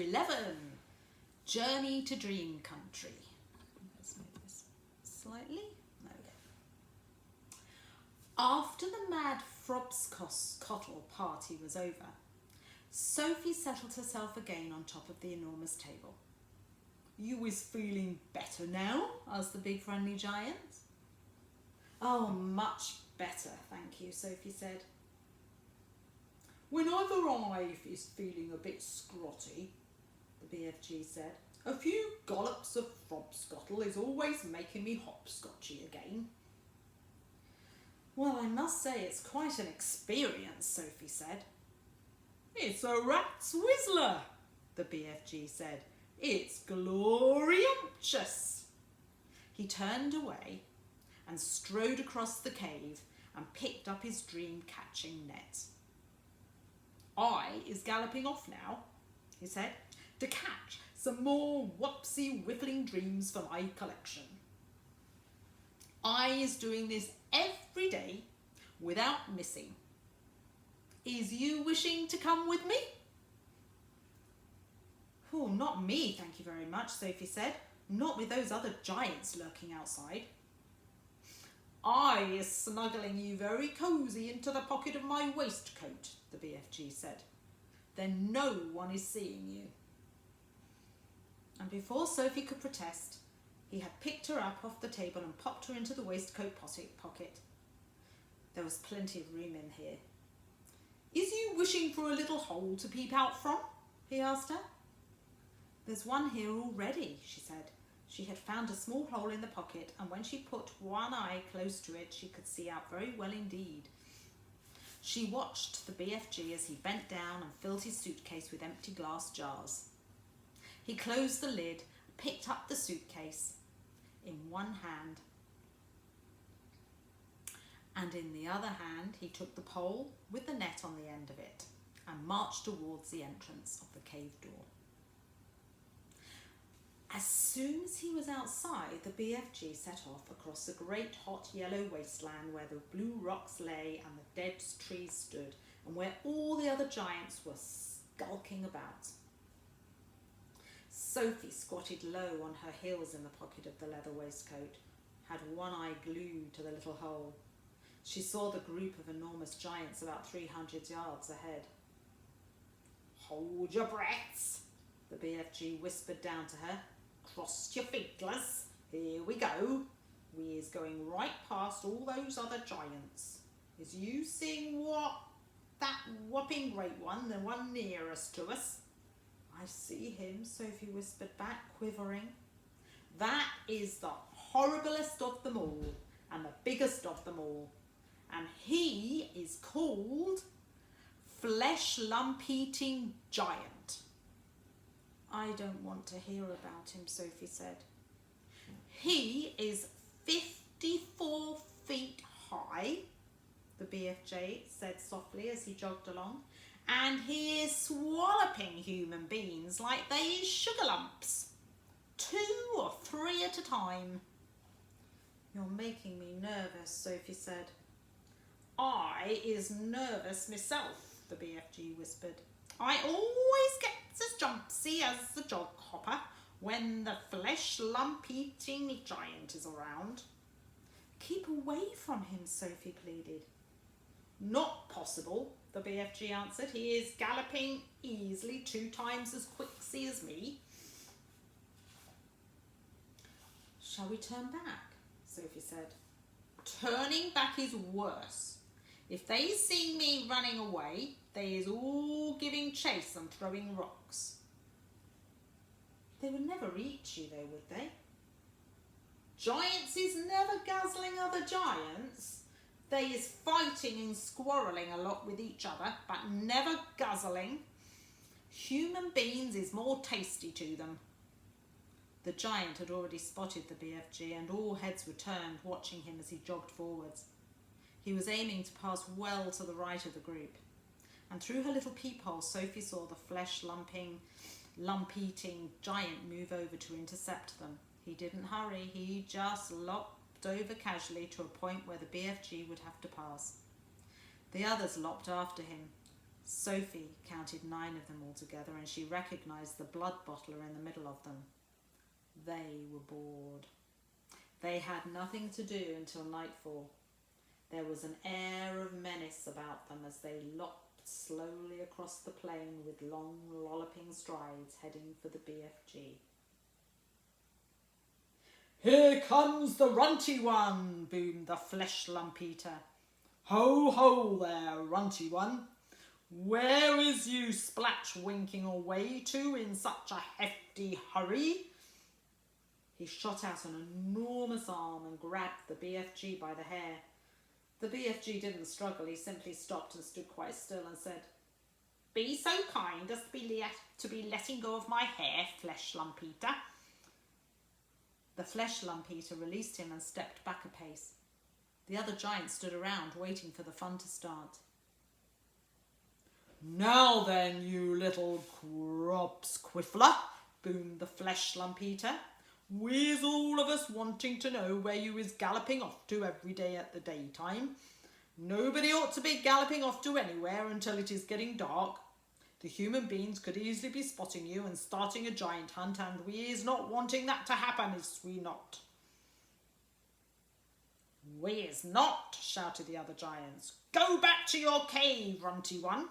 Chapter 11, Journey to Dream Country. Let's move this slightly. There we go. After the mad Frobscottle party was over, Sophie settled herself again on top of the enormous table. "You is feeling better now?" asked the big friendly giant. "Oh, much better, thank you," Sophie said. "Whenever I is feeling a bit scrotty," the BFG said, "a few gollops of Frobscottle is always making me hopscotchy again." "Well, I must say it's quite an experience," Sophie said. "It's a rat's whizzler," the BFG said. "It's gloriumptious." He turned away and strode across the cave and picked up his dream-catching net. "I is galloping off now," he said, "to catch some more whoopsie whiffling dreams for my collection. I is doing this every day without missing. Is you wishing to come with me?" "Oh, not me, thank you very much," Sophie said. "Not with those other giants lurking outside." "I is snuggling you very cosy into the pocket of my waistcoat," the BFG said. "Then no one is seeing you." And before Sophie could protest, he had picked her up off the table and popped her into the waistcoat pocket. There was plenty of room in here. "Is you wishing for a little hole to peep out from?" he asked her. "There's one here already," she said. She had found a small hole in the pocket, and when she put one eye close to it, she could see out very well indeed. She watched the BFG as he bent down and filled his suitcase with empty glass jars. He closed the lid, picked up the suitcase in one hand, and in the other hand he took the pole with the net on the end of it and marched towards the entrance of the cave door. As soon as he was outside, the BFG set off across the great hot yellow wasteland where the blue rocks lay and the dead trees stood, and where all the other giants were skulking about. Sophie squatted low on her heels in the pocket of the leather waistcoat, had one eye glued to the little hole. She saw the group of enormous giants about 300 yards ahead. "Hold your breaths," the BFG whispered down to her. "Cross your fingers. Here we go. We is going right past all those other giants. Is you seeing what? That whopping great one, the one nearest to us?" "I see him," Sophie whispered back, quivering. "That is the horriblest of them all, and the biggest of them all. And he is called Flesh Lump Eating Giant." "I don't want to hear about him," Sophie said. "He is 54 feet high," the BFJ said softly as he jogged along, "and he is swalloping human beings like they is sugar lumps, 2 or 3 at a time." "You're making me nervous," Sophie said. "I is nervous myself," the BFG whispered. "I always gets as jumpsy as the jog hopper when the flesh lump eating giant is around." "Keep away from him," Sophie pleaded. "Not possible," the BFG answered. "He is galloping easily 2 times as quickly as me." "Shall we turn back?" Sophie said. "Turning back is worse. If they see me running away, they is all giving chase and throwing rocks." "They would never eat you though, would they?" "Giants is never guzzling other giants. They is fighting and squarreling a lot with each other, but never guzzling. Human beings is more tasty to them." The giant had already spotted the BFG, and all heads were turned, watching him as he jogged forwards. He was aiming to pass well to the right of the group, and through her little peephole, Sophie saw the flesh lump-eating giant move over to intercept them. He didn't hurry, he just lopped over casually to a point where the BFG would have to pass. The others lopped after him, Sophie counted 9 of them altogether, and she recognised the blood bottler in the middle of them. They were bored. They had nothing to do until nightfall. There was an air of menace about them as they lopped slowly across the plain with long, lolloping strides, heading for the BFG. "Here comes the runty one," boomed the flesh lump eater. "Ho, ho there, runty one. Where is you splatch winking away to in such a hefty hurry?" He shot out an enormous arm and grabbed the BFG by the hair. The BFG didn't struggle. He simply stopped and stood quite still and said, "Be so kind as to be letting go of my hair, flesh lump eater." The flesh lump eater released him and stepped back a pace. The other giants stood around, waiting for the fun to start. "Now then, you little cropsquiffler," boomed the flesh lump eater. "We's all of us wanting to know where you is galloping off to every day at the daytime. Nobody ought to be galloping off to anywhere until it is getting dark. The human beings could easily be spotting you and starting a giant hunt, and we is not wanting that to happen, is we not?" "We is not," shouted the other giants. "Go back to your cave, runty one."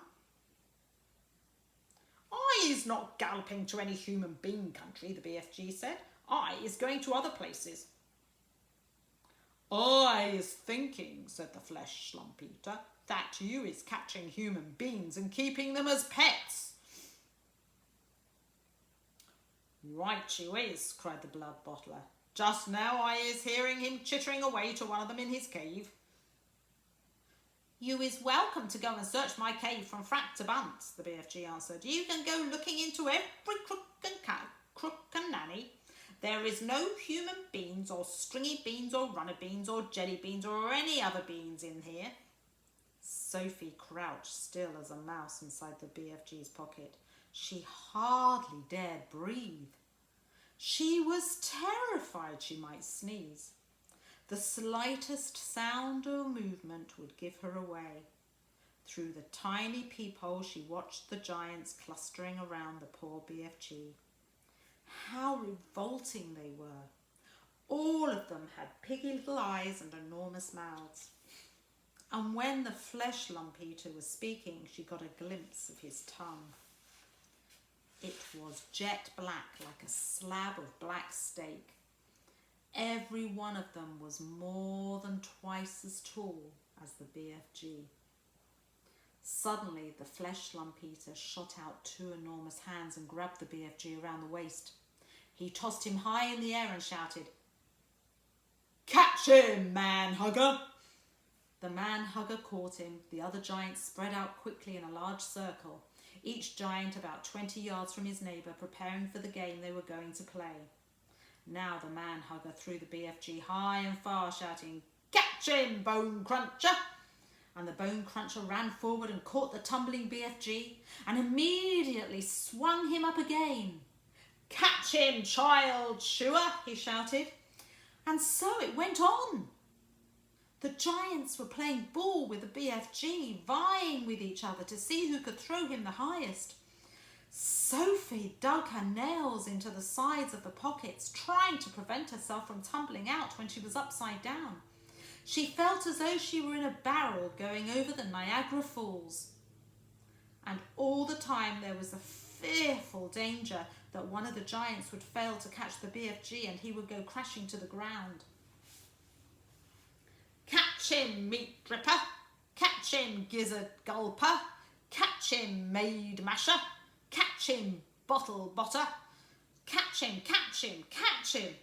"I is not galloping to any human being country," the BFG said. "I is going to other places." "I is thinking," said the flesh lump eater, "that you is catching human beings and keeping them as pets." "Right you is," cried the blood bottler. "Just now I is hearing him chittering away to one of them in his cave." "You is welcome to go and search my cave from frack to bunt," the BFG answered. "You can go looking into every crook and nanny. There is no human beans or stringy beans or runner beans or jelly beans or any other beans in here." Sophie crouched still as a mouse inside the BFG's pocket. She hardly dared breathe. She was terrified she might sneeze. The slightest sound or movement would give her away. Through the tiny peephole she watched the giants clustering around the poor BFG. How revolting they were. All of them had piggy little eyes and enormous mouths. And when the flesh lump eater was speaking, she got a glimpse of his tongue. It was jet black, like a slab of black steak. Every one of them was more than twice as tall as the BFG. Suddenly, the flesh lump eater shot out 2 enormous hands and grabbed the BFG around the waist. He tossed him high in the air and shouted, "Catch him, man-hugger!" The man-hugger caught him. The other giants spread out quickly in a large circle, each giant about 20 yards from his neighbour, preparing for the game they were going to play. Now the man-hugger threw the BFG high and far, shouting, "Catch him, Bone Cruncher!" And the Bone Cruncher ran forward and caught the tumbling BFG and immediately swung him up again. "Catch him, child chewer!" he shouted. And so it went on. The giants were playing ball with the BFG, vying with each other to see who could throw him the highest. Sophie dug her nails into the sides of the pockets, trying to prevent herself from tumbling out when she was upside down. She felt as though she were in a barrel going over the Niagara Falls. And all the time there was a fearful danger that one of the giants would fail to catch the BFG and he would go crashing to the ground. "Catch him, meat dripper! Catch him, gizzard gulper! Catch him, maid masher! Catch him, bottle botter! Catch him, catch him, catch him!"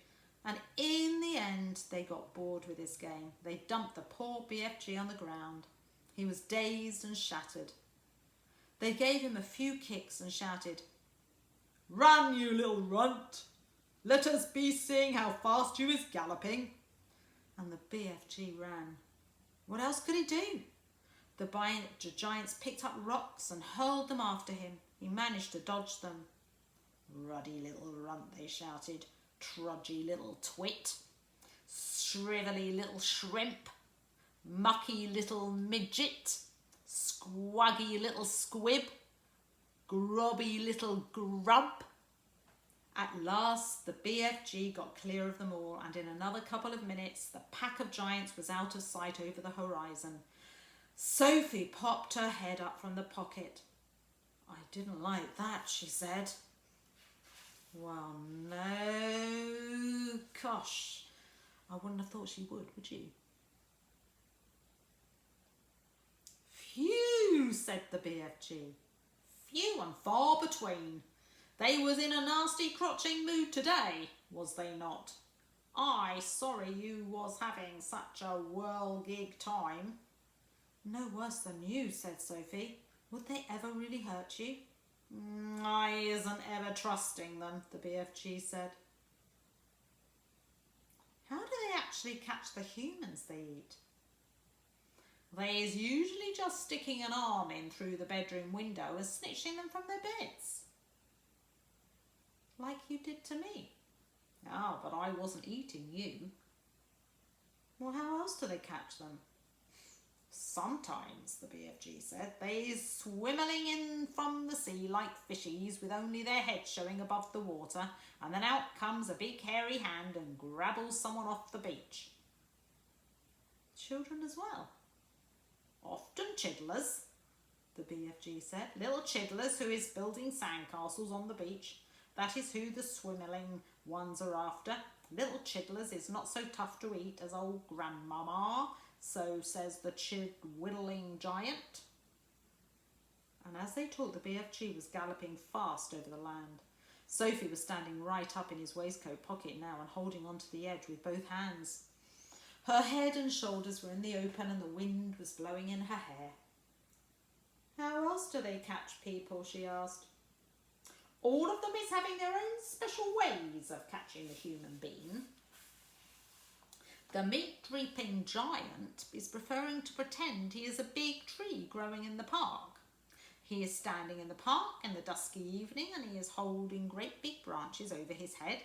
And in the end, they got bored with this game. They dumped the poor BFG on the ground. He was dazed and shattered. They gave him a few kicks and shouted, "Run, you little runt! Let us be seeing how fast you is galloping." And the BFG ran. What else could he do? The giants picked up rocks and hurled them after him. He managed to dodge them. "Ruddy little runt," they shouted. "Trudgy little twit. Shrivelly little shrimp. Mucky little midget. squaggy little squib, grubby little grub. At last, the BFG got clear of them all, and in another couple of minutes, the pack of giants was out of sight over the horizon. Sophie popped her head up from the pocket. I didn't like that, she said. Well, no, gosh, I wouldn't have thought she would you? Phew, said the BFG. Few and far between. They was in a nasty crotching mood today, was they not? I sorry you was having such a whirl-gig time. No worse than you, said Sophie. Would they ever really hurt you? I isn't ever trusting them, the BFG said. How do they actually catch the humans they eat? They is usually just sticking an arm in through the bedroom window and snitching them from their beds. Like you did to me. Ah, but I wasn't eating you. Well, how else do they catch them? Sometimes, the BFG said, they is swimmeling in from the sea like fishies with only their heads showing above the water, and then out comes a big hairy hand and grabbles someone off the beach. Children as well. Often chidlers, the BFG said. Little chidlers who is building sandcastles on the beach. That is who the swimmeling ones are after. Little chidlers is not so tough to eat as old grandmama, so says the chid-whittling giant. And as they talked, the BFG was galloping fast over the land. Sophie was standing right up in his waistcoat pocket now and holding onto the edge with both hands. Her head and shoulders were in the open and the wind was blowing in her hair. How else do they catch people, she asked. All of them is having their own special ways of catching the human being. The meat-reaping giant is preferring to pretend he is a big tree growing in the park. He is standing in the park in the dusky evening and he is holding great big branches over his head.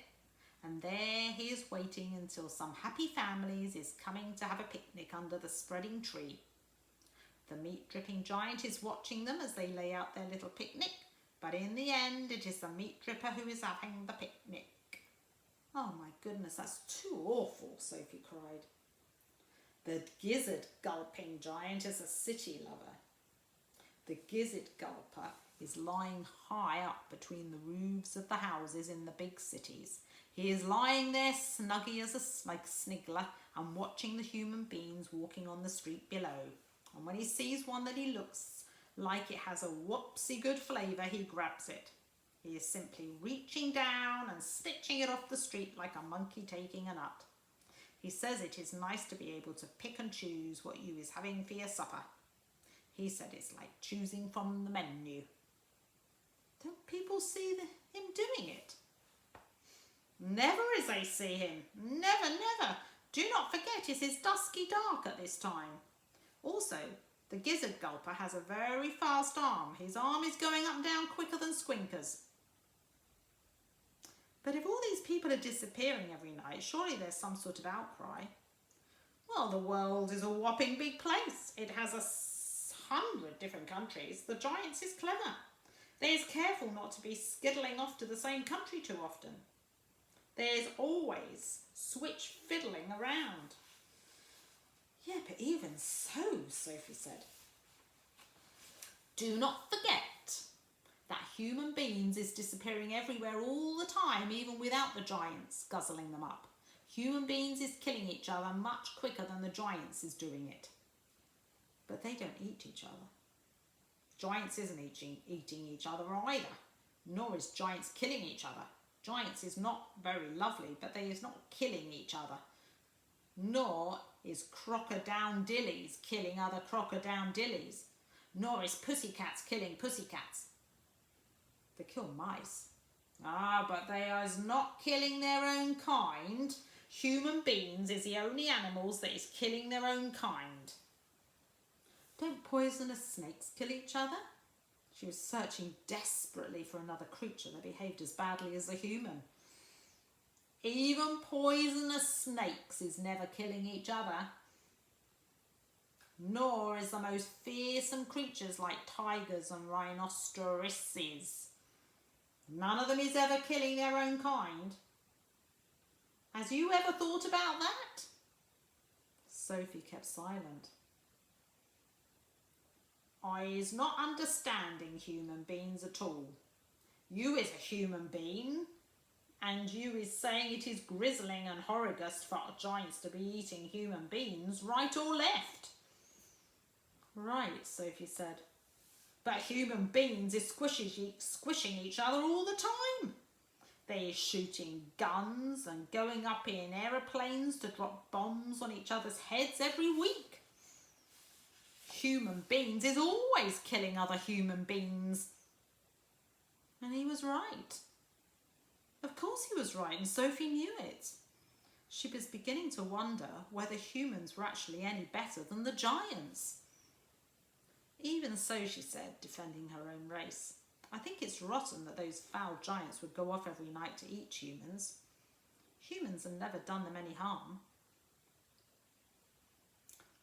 And there he is waiting until some happy families is coming to have a picnic under the spreading tree. The meat-dripping giant is watching them as they lay out their little picnic, but in the end it is the meat dripper who is having the picnic. Oh my goodness, that's too awful, Sophie cried. The gizzard gulping giant is a city lover. The gizzard gulper is lying high up between the roofs of the houses in the big cities. He is lying there snuggy as like Snigler and watching the human beings walking on the street below. And when he sees one that he looks like it has a whoopsie good flavour, he grabs it. He is simply reaching down and snitching it off the street like a monkey taking a nut. He says it is nice to be able to pick and choose what you is having for your supper. He said it's like choosing from the menu. Don't people see him doing it? Never as they see him. Never, never. Do not forget it is dusky dark at this time. Also, the gizzard gulper has a very fast arm. His arm is going up and down quicker than Squinker's. But if all these people are disappearing every night, surely there's some sort of outcry. Well, the world is a whopping big place. It has 100 different countries. The giants is clever. They is careful not to be skiddling off to the same country too often. There's always switch fiddling around. Yeah, but even so, Sophie said, do not forget that human beings is disappearing everywhere all the time, even without the giants guzzling them up. Human beings is killing each other much quicker than the giants is doing it. But they don't eat each other. Giants isn't eating each other either, nor is giants killing each other. Giants is not very lovely, but they is not killing each other. Nor is crocodile-dillies killing other crocodile-dillies. Nor is pussycats killing pussycats. They kill mice. Ah, but they is not killing their own kind. Human beings is the only animals that is killing their own kind. Don't poisonous snakes kill each other? She was searching desperately for another creature that behaved as badly as a human. Even poisonous snakes is never killing each other. nor is the most fearsome creatures like tigers and rhinoceroses. None of them is ever killing their own kind. Has you ever thought about that? Sophie kept silent. I is not understanding human beings at all. You is a human being, and you is saying it is grizzling and horrigust for giants to be eating human beings, right or left? Right, Sophie said. But human beings is squishing each other all the time. They is shooting guns and going up in aeroplanes to drop bombs on each other's heads every week. Human beings is always killing other human beings. And he was right. Of course he was right, and Sophie knew it. She was beginning to wonder whether humans were actually any better than the giants. Even so, she said, defending her own race, I think it's rotten that those foul giants would go off every night to eat humans. Humans have never done them any harm.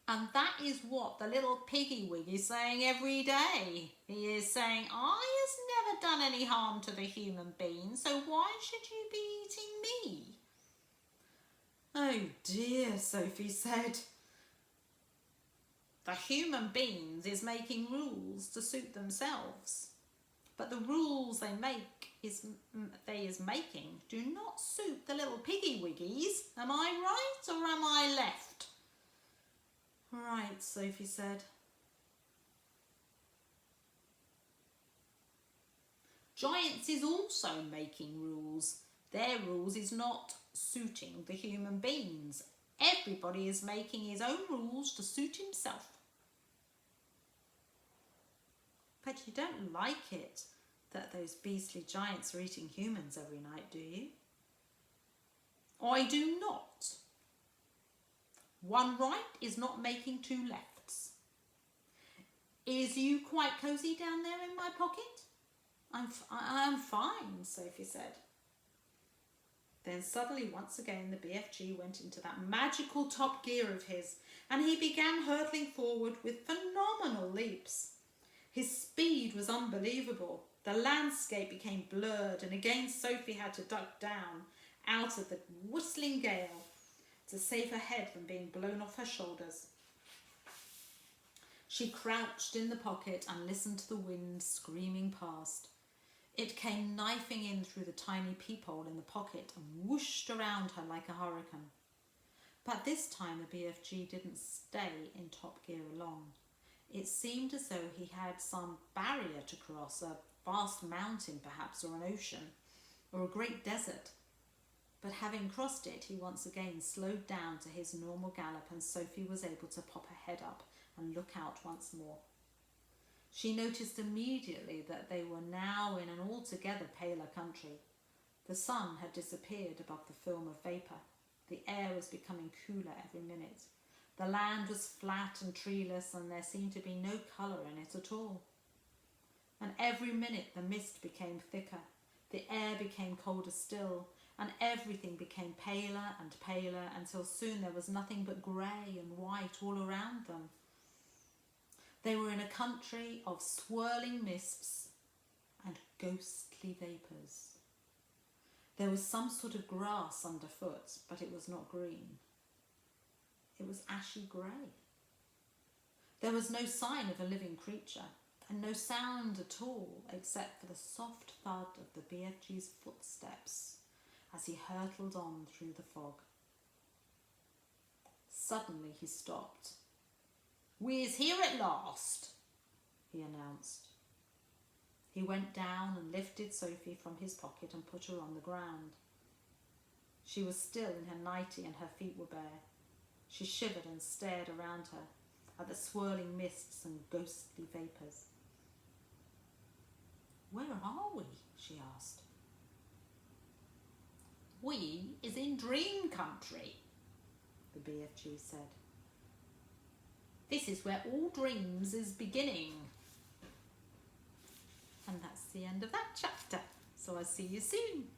And that is what the little piggy wig is saying every day. He is saying, I has never done any harm to the human being, so why should you be eating me? Oh dear, Sophie said. The human beings is making rules to suit themselves. But the rules they is making do not suit the little piggy wiggies. Am I right or am I left? Right, Sophie said. Giants is also making rules. Their rules is not suiting the human beings. Everybody is making his own rules to suit himself. But you don't like it that those beastly giants are eating humans every night, do you? I do not. One right is not making two lefts. Is you quite cosy down there in my pocket? I'm fine, Sophie said. Then suddenly once again the BFG went into that magical top gear of his, and he began hurtling forward with phenomenal leaps. His speed was unbelievable. The landscape became blurred, and again Sophie had to duck down out of the whistling gale to save her head from being blown off her shoulders. She crouched in the pocket and listened to the wind screaming past. It came knifing in through the tiny peephole in the pocket and whooshed around her like a hurricane. But this time the BFG didn't stay in top gear long. It seemed as though he had some barrier to cross, a vast mountain perhaps, or an ocean, or a great desert. But having crossed it, he once again slowed down to his normal gallop, and Sophie was able to pop her head up and look out once more. She noticed immediately that they were now in an altogether paler country. The sun had disappeared above the film of vapour. The air was becoming cooler every minute. The land was flat and treeless, and there seemed to be no colour in it at all. And every minute the mist became thicker, the air became colder still, and everything became paler and paler until soon there was nothing but grey and white all around them. They were in a country of swirling mists and ghostly vapours. There was some sort of grass underfoot, but it was not green. It was ashy grey. There was no sign of a living creature, and no sound at all except for the soft thud of the BFG's footsteps as he hurtled on through the fog. Suddenly he stopped. "We's here at last," he announced. He went down and lifted Sophie from his pocket and put her on the ground. She was still in her nightie and her feet were bare. She shivered and stared around her at the swirling mists and ghostly vapours. "Where are we?" she asked. "We is in dream country," the BFG said. "This is where all dreams is beginning." And that's the end of that chapter. So I'll see you soon.